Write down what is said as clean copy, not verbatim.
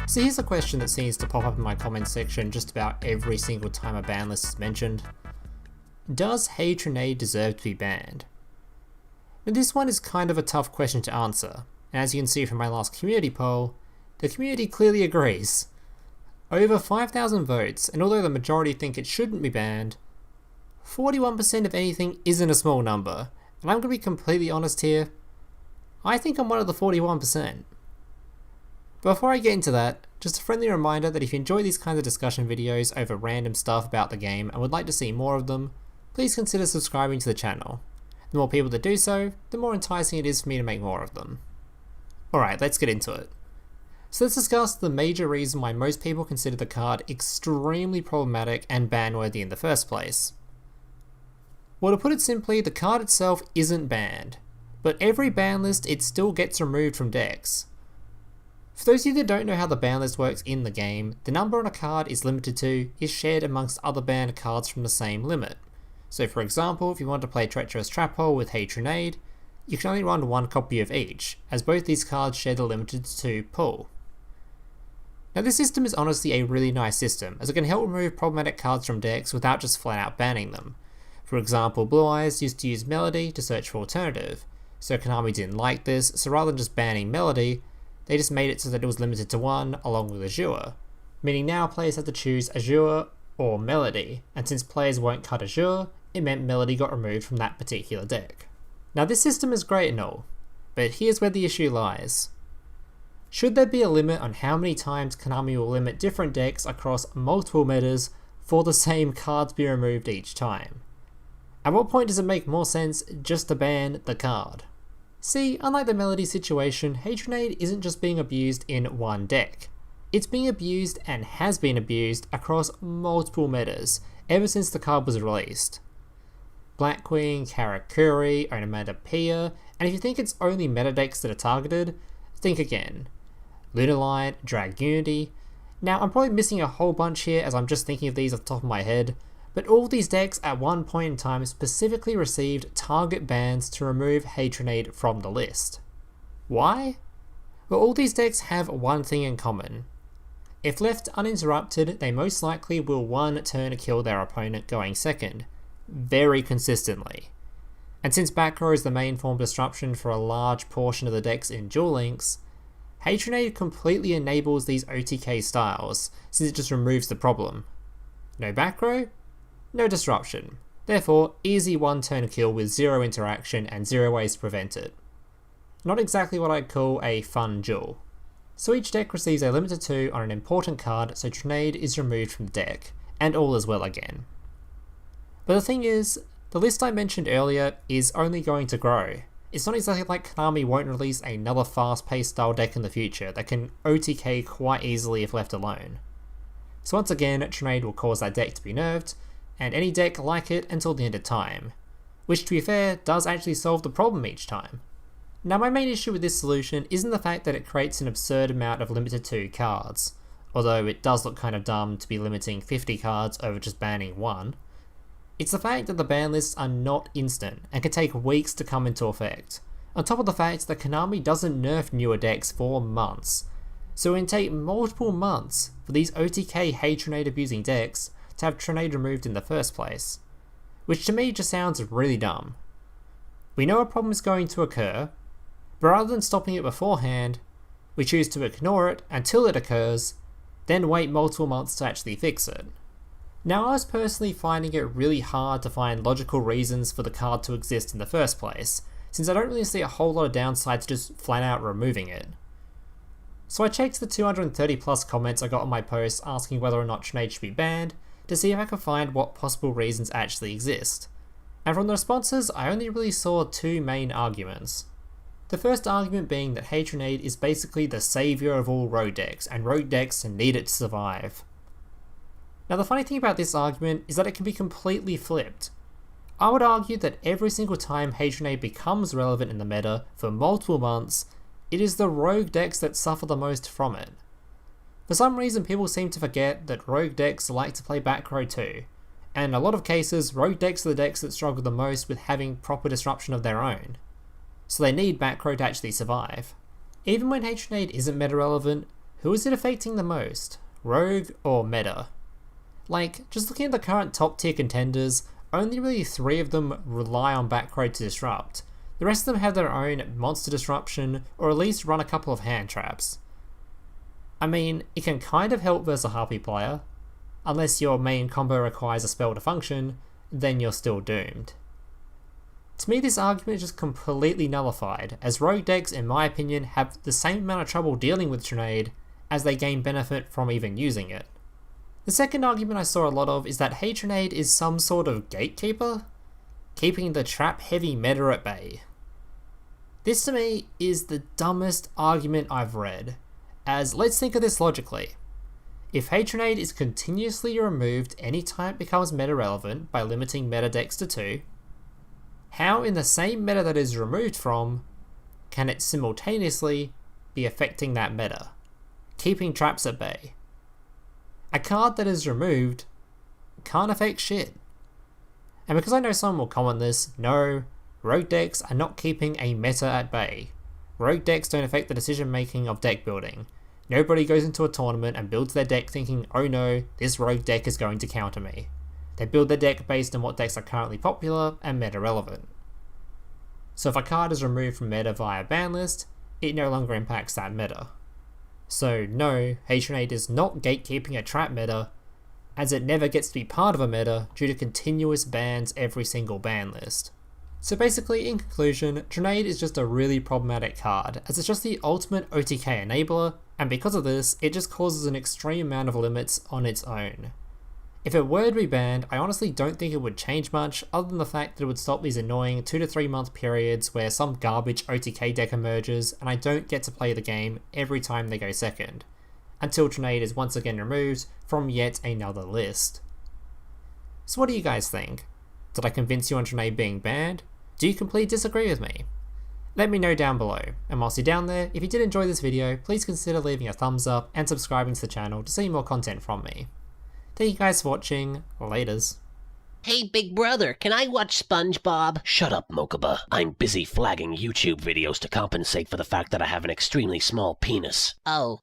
So here's a question that seems to pop up in my comments section just about every single time a ban list is mentioned. Does Hey Trunade deserve to be banned? Now this one is kind of a tough question to answer, and as you can see from my last community poll, the community clearly agrees. Over 5,000 votes, and although the majority think it shouldn't be banned, 41% of anything isn't a small number, and I'm going to be completely honest here, I think I'm one of the 41%. But before I get into that, just a friendly reminder that if you enjoy these kinds of discussion videos over random stuff about the game and would like to see more of them, please consider subscribing to the channel. The more people that do so, the more enticing it is for me to make more of them. Alright, let's get into it. So let's discuss the major reason why most people consider the card extremely problematic and ban-worthy in the first place. Well, to put it simply, the card itself isn't banned, but every ban list it still gets removed from decks. For those of you that don't know how the ban list works in the game, the number on a card is limited to is shared amongst other banned cards from the same limit. So for example, if you want to play Treacherous Trap Hole with Hey Trunade, you can only run one copy of each, as both these cards share the limited to pool. Now this system is honestly a really nice system, as it can help remove problematic cards from decks without just flat out banning them. For example, Blue Eyes used to use Melody to search for alternative, so Konami didn't like this, so rather than just banning Melody, they just made it so that it was limited to one along with Azure, meaning now players had to choose Azure or Melody, and since players won't cut Azure, it meant Melody got removed from that particular deck. Now this system is great and all, but here's where the issue lies. Should there be a limit on how many times Konami will limit different decks across multiple metas for the same card to be removed each time? At what point does it make more sense just to ban the card? See, unlike the Melody situation, Hey Trunade isn't just being abused in one deck. It's being abused and has been abused across multiple metas ever since the card was released. Black Queen, Karakuri, Onomatopoeia, and if you think it's only meta decks that are targeted, think again. Lunalight, Dragunity. Now I'm probably missing a whole bunch here as I'm just thinking of these off the top of my head, but all these decks at one point in time specifically received target bans to remove Hey Trunade from the list. Why? Well, all these decks have one thing in common. If left uninterrupted, they most likely will one turn kill their opponent going second, very consistently. And since back row is the main form of disruption for a large portion of the decks in Duel Links, Hey Trunade completely enables these OTK styles, since it just removes the problem. No back row? No disruption. Therefore, easy one turn kill with zero interaction and zero ways to prevent it. Not exactly what I'd call a fun duel. So each deck receives a limit to 2 on an important card, so Trunade is removed from the deck, and all is well again. But the thing is, the list I mentioned earlier is only going to grow. It's not exactly like Konami won't release another fast-paced style deck in the future that can OTK quite easily if left alone. So once again, Trunade will cause that deck to be nerfed, and any deck like it until the end of time, which to be fair does actually solve the problem each time. Now my main issue with this solution isn't the fact that it creates an absurd amount of limited to cards, although it does look kind of dumb to be limiting 50 cards over just banning one. It's the fact that the ban lists are not instant and can take weeks to come into effect, on top of the fact that Konami doesn't nerf newer decks for months, so it can take multiple months for these OTK Hey Trunade abusing decks to have Trunade removed in the first place, which to me just sounds really dumb. We know a problem is going to occur, but rather than stopping it beforehand, we choose to ignore it until it occurs, then wait multiple months to actually fix it. Now I was personally finding it really hard to find logical reasons for the card to exist in the first place, since I don't really see a whole lot of downside to just flat out removing it. So I checked the 230 plus comments I got on my post asking whether or not Trunade should be banned, to see if I could find what possible reasons actually exist. And from the responses, I only really saw two main arguments. The first argument being that Hey Trunade is basically the saviour of all rogue decks, and rogue decks need it to survive. Now the funny thing about this argument is that it can be completely flipped. I would argue that every single time Hey Trunade becomes relevant in the meta for multiple months, it is the rogue decks that suffer the most from it. For some reason people seem to forget that rogue decks like to play back row too, and in a lot of cases rogue decks are the decks that struggle the most with having proper disruption of their own, so they need back row to actually survive. Even when Hey Trunade isn't meta relevant, who is it affecting the most? Rogue or meta? Like, just looking at the current top tier contenders, only really 3 of them rely on back row to disrupt. The rest of them have their own monster disruption, or at least run a couple of hand traps. I mean, it can kind of help versus a Harpy player. Unless your main combo requires a spell to function, then you're still doomed. To me, this argument is just completely nullified, as rogue decks, in my opinion, have the same amount of trouble dealing with Trunade as they gain benefit from even using it. The second argument I saw a lot of is that Hey Trunade is some sort of gatekeeper, keeping the trap-heavy meta at bay. This to me is the dumbest argument I've read, as let's think of this logically. If Hey Trunade is continuously removed anytime it becomes meta relevant by limiting meta decks to 2, how in the same meta that it is removed from, can it simultaneously be affecting that meta, keeping traps at bay? A card that is removed can't affect shit. And because I know someone will comment this, no, rogue decks are not keeping a meta at bay. Rogue decks don't affect the decision making of deck building. Nobody goes into a tournament and builds their deck thinking, oh no, this rogue deck is going to counter me. They build their deck based on what decks are currently popular and meta relevant. So if a card is removed from meta via banlist, it no longer impacts that meta. So no, Hey Trunade is not gatekeeping a trap meta, as it never gets to be part of a meta due to continuous bans every single ban list. So basically, in conclusion, Trunade is just a really problematic card, as it's just the ultimate OTK enabler, and because of this, it just causes an extreme amount of limits on its own. If it were to be banned, I honestly don't think it would change much, other than the fact that it would stop these annoying 2 to 3 month periods where some garbage OTK deck emerges and I don't get to play the game every time they go second, until Trunade is once again removed from yet another list. So what do you guys think? Did I convince you on Trunade being banned? Do you completely disagree with me? Let me know down below, and whilst you're down there, if you did enjoy this video, please consider leaving a thumbs up and subscribing to the channel to see more content from me. Thank you guys for watching, laters. Hey, big brother, can I watch SpongeBob? Shut up, Mokuba. I'm busy flagging YouTube videos to compensate for the fact that I have an extremely small penis. Oh.